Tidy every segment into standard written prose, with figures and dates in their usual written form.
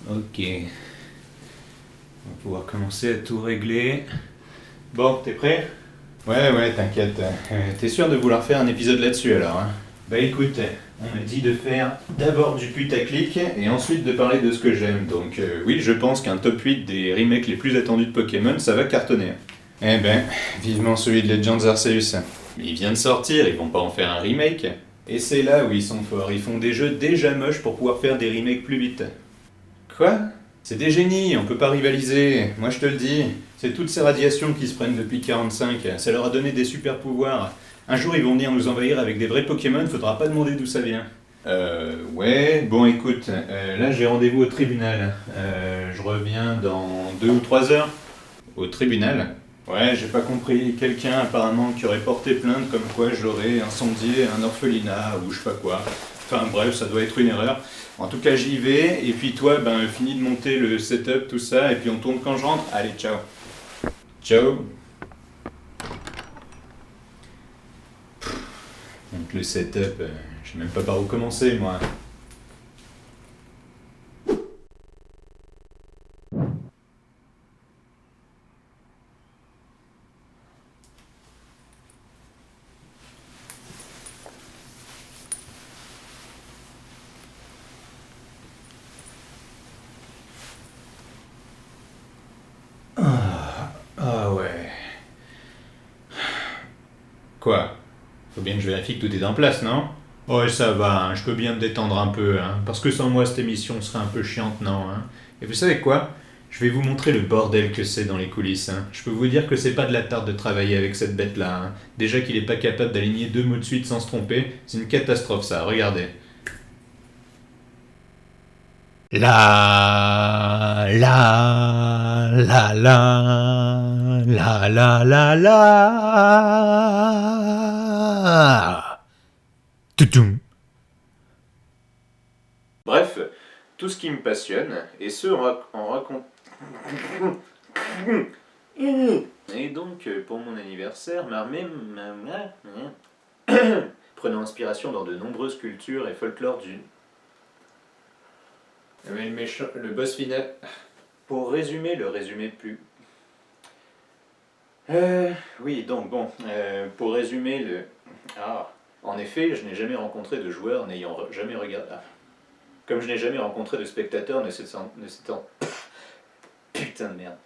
Ok. On va pouvoir commencer à tout régler. Bon, t'es prêt? Ouais, t'inquiète. T'es sûr de vouloir faire un épisode là-dessus alors, hein? Bah écoute, on m'a dit de faire d'abord du putaclic et ensuite de parler de ce que j'aime. Donc oui, je pense qu'un top 8 des remakes les plus attendus de Pokémon, ça va cartonner. Eh ben, vivement celui de Legends Arceus. Mais il vient de sortir, ils vont pas en faire un remake. Et c'est là où ils sont forts, ils font des jeux déjà moches pour pouvoir faire des remakes plus vite. Quoi? C'est des génies, on peut pas rivaliser, moi je te le dis. C'est toutes ces radiations qui se prennent depuis 45, ça leur a donné des super pouvoirs. Un jour ils vont venir nous envahir avec des vrais Pokémon, faudra pas demander d'où ça vient. Ouais, bon écoute, là j'ai rendez-vous au tribunal. Je reviens dans 2 ou 3 heures. Au tribunal? Ouais, j'ai pas compris. Quelqu'un apparemment qui aurait porté plainte comme quoi j'aurais incendié un orphelinat ou je sais pas quoi. Enfin bref, ça doit être une erreur. En tout cas, j'y vais. Et puis toi, ben finis de monter le setup, tout ça. Et puis on tourne quand je rentre. Allez, ciao. Ciao. Donc le setup, je sais même pas par où commencer moi. Ah ouais. Quoi? Faut bien que je vérifie que tout est en place, non? Ouais, ça va, hein, je peux bien me détendre un peu, hein, parce que sans moi cette émission serait un peu chiante, non, hein. Et vous savez quoi? Je vais vous montrer le bordel que c'est dans les coulisses, hein. Je peux vous dire que c'est pas de la tarte de travailler avec cette bête-là, hein. Déjà qu'il est pas capable d'aligner 2 mots de suite sans se tromper, c'est une catastrophe ça, regardez. La la la la la la la la. Toutoum. Bref, tout ce qui me passionne, et ce en raconte... Et donc, pour mon anniversaire, prenant inspiration dans de nombreuses cultures et folklore du... Mais le méchant, le boss final... Pour résumer le résumé plus... oui, donc bon, pour résumer le... Ah, en effet, je n'ai jamais rencontré de joueur n'ayant jamais regardé... Ah. Comme je n'ai jamais rencontré de spectateur ne s'étant... Putain de merde.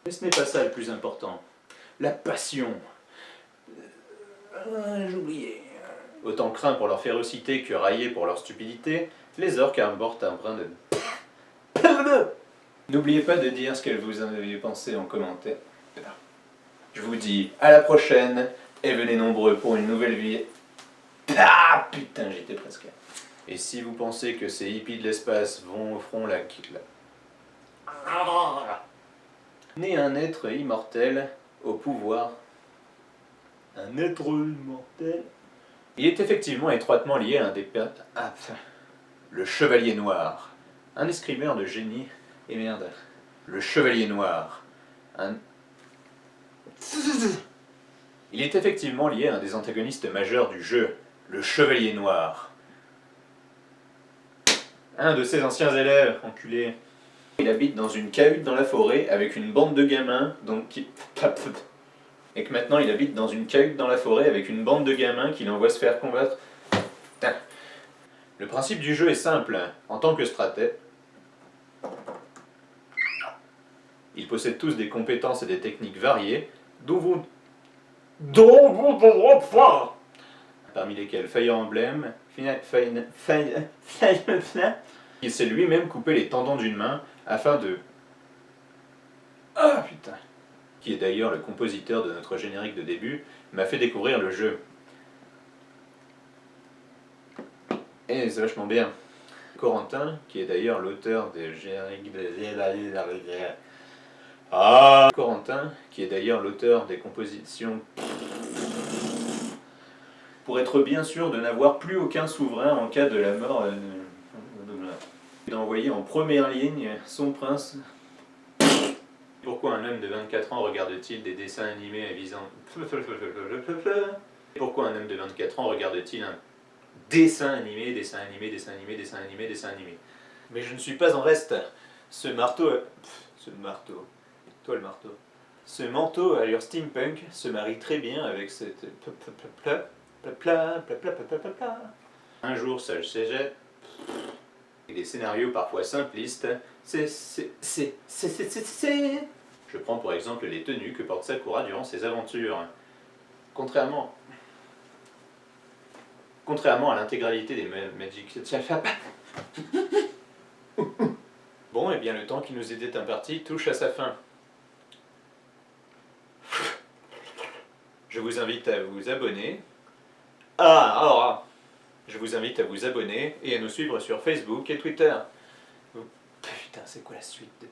Mais ce n'est pas ça le plus important. La passion. J'oubliais. Autant craint pour leur férocité que raillé pour leur stupidité, les orques apportent un brin de... N'oubliez pas de dire ce que vous en avez pensé en commentaire. Je vous dis à la prochaine et venez nombreux pour une nouvelle vie. Ah putain, j'étais presque. Et si vous pensez que ces hippies de l'espace feront la... Né un être immortel au pouvoir. Un être immortel. Il est effectivement étroitement lié à un des pères... Ah, le Chevalier Noir. Un escrimeur de génie. Et merde. Le Chevalier Noir. Un... Il est effectivement lié à un des antagonistes majeurs du jeu. Le Chevalier Noir. Un de ses anciens élèves, enculé. Il habite dans une cahute dans la forêt avec une bande de gamins, donc qui... Et que maintenant il habite dans une cahute dans la forêt avec une bande de gamins qui l'envoie se faire combattre. Putain. Le principe du jeu est simple. En tant que stratège, ils possèdent tous des compétences et des techniques variées, parmi lesquelles Fire Emblem, il s'est lui-même coupé les tendons d'une main afin de... Ah putain. Qui est d'ailleurs le compositeur de notre générique de début, m'a fait découvrir le jeu. Et c'est vachement bien. Corentin, qui est d'ailleurs l'auteur des génériques de... Ah Corentin, qui est d'ailleurs l'auteur des compositions... Pour être bien sûr de n'avoir plus aucun souverain en cas de la mort... D'envoyer en première ligne son prince... Pourquoi un homme de 24 ans regarde-t-il des dessins animés avisant... Pourquoi un homme de 24 ans regarde-t-il un dessin animé? Mais je ne suis pas en reste. Ce marteau... ce marteau... Toi le marteau. Ce manteau à allure steampunk se marie très bien avec cette... Un jour, seul cégep... Et des scénarios parfois simplistes... Je prends pour exemple les tenues que porte Sakura durant ses aventures. Contrairement à l'intégralité des Magic... Bon, et bien le temps qui nous était imparti touche à sa fin. Je vous invite à vous abonner. Je vous invite à vous abonner et à nous suivre sur Facebook et Twitter. Putain, c'est quoi la suite de...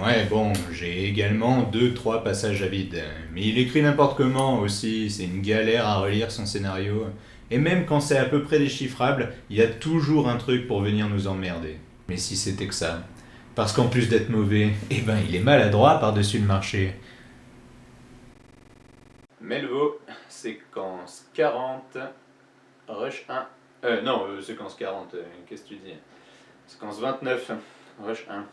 Ouais, bon, j'ai également 2-3 passages à vide. Mais il écrit n'importe comment aussi, c'est une galère à relire son scénario. Et même quand c'est à peu près déchiffrable, il y a toujours un truc pour venir nous emmerder. Mais si c'était que ça. Parce qu'en plus d'être mauvais, eh ben il est maladroit par-dessus le marché. Melvo, séquence 40, rush 1. Séquence 40, qu'est-ce que tu dis? Séquence 29, rush 1.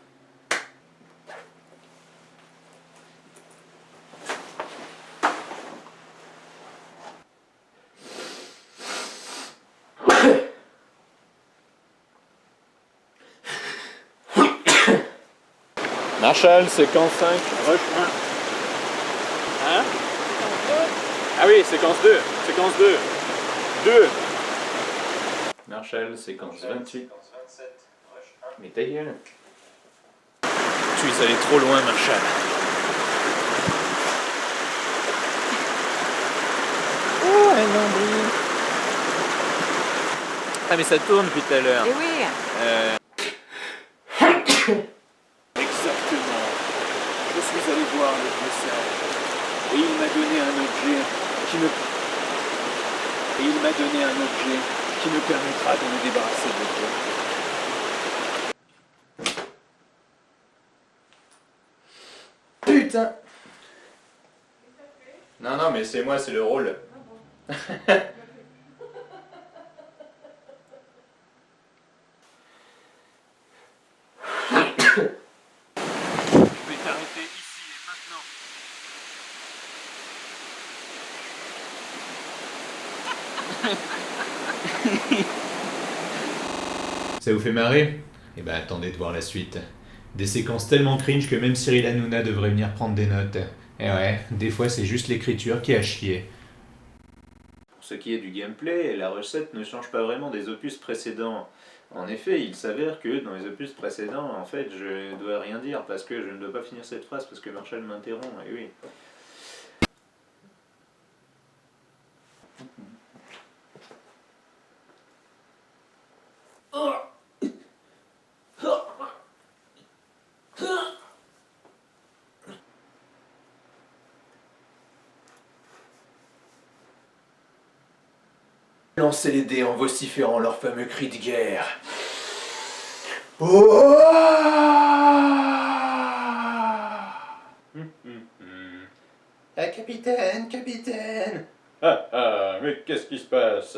Marshall, séquence 5, rush 1. Hein? Ah oui, séquence 2. Séquence 2. 2. Marshall, séquence 28. Mais ta gueule. Tu es allé trop loin, Marshall. Oh, un nombril. Ah, mais ça tourne depuis tout à l'heure. Eh oui. Exactement. Je suis allé voir le message. Et il m'a donné un objet qui me... permettra de me débarrasser de toi. Putain. Non, mais c'est moi, c'est le rôle. Je vais t'arrêter ici et maintenant. Ça vous fait marrer? Eh ben attendez de voir la suite. Des séquences tellement cringe que même Cyril Hanouna devrait venir prendre des notes. Et ouais, des fois c'est juste l'écriture qui a chier. Pour ce qui est du gameplay, la recette ne change pas vraiment des opus précédents. En effet, il s'avère que dans les opus précédents, en fait, je ne dois rien dire parce que je ne dois pas finir cette phrase parce que Marshall m'interrompt, et oui. Lancer les dés en vociférant leur fameux cri de guerre. Ah, capitaine, capitaine. Mais qu'est-ce qui se passe?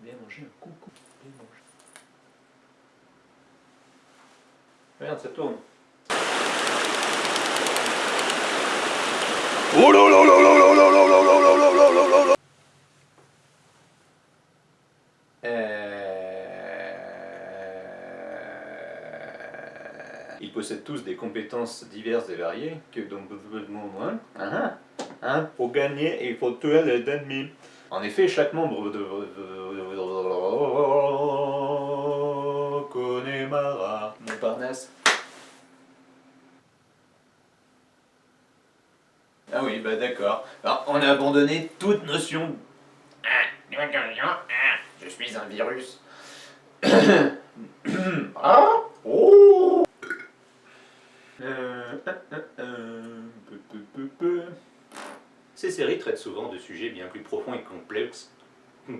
Bien manger un coucou. Bien manger. Regarde, ça tourne. Oh là là là là là là là là là là là là là là. Ils possèdent tous des compétences diverses et variées que pour gagner, il faut tuer les ennemis. En effet, chaque membre de Connemara, Montparnasse. Ah oui, bah d'accord. Alors, on a abandonné toute notion. Je suis un virus. Oh. Ces séries traitent souvent de sujets bien plus profonds et complexes. Il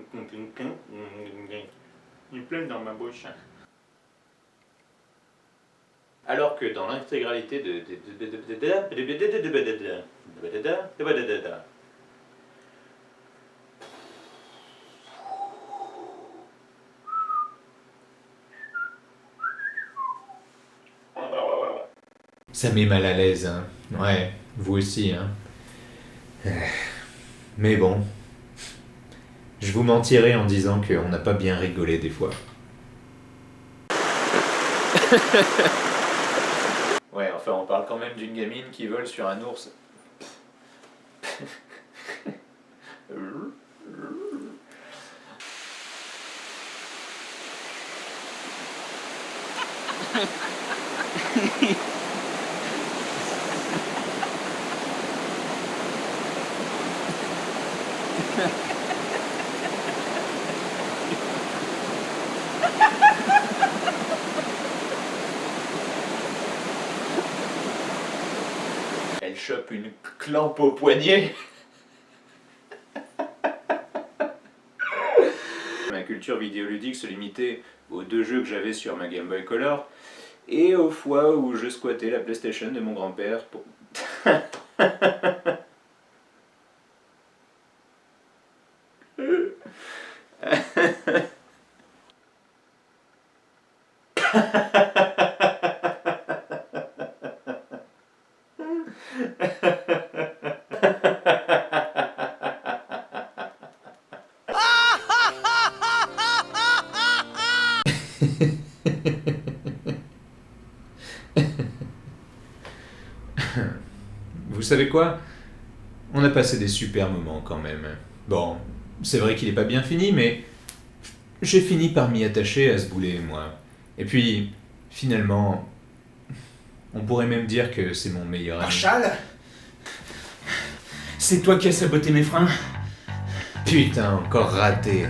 pleut dans ma bouche. Alors que dans l'intégralité de... Ça met mal à l'aise, hein. Ouais, vous aussi, hein. Mais bon, je vous mentirais en disant qu'on n'a pas bien rigolé des fois. Ouais, enfin, on parle quand même d'une gamine qui vole sur un ours. Elle chope une clampe au poignet. Ma culture vidéoludique se limitait aux 2 jeux que j'avais sur ma Game Boy Color et aux fois où je squattais la PlayStation de mon grand-père pour... Vous savez quoi? On a passé des super moments quand même. Bon, c'est vrai qu'il est pas bien fini, mais j'ai fini par m'y attacher à ce boulet, moi. Et puis, finalement, on pourrait même dire que c'est mon meilleur ami. Marshall, c'est toi qui as saboté mes freins. Putain, encore raté.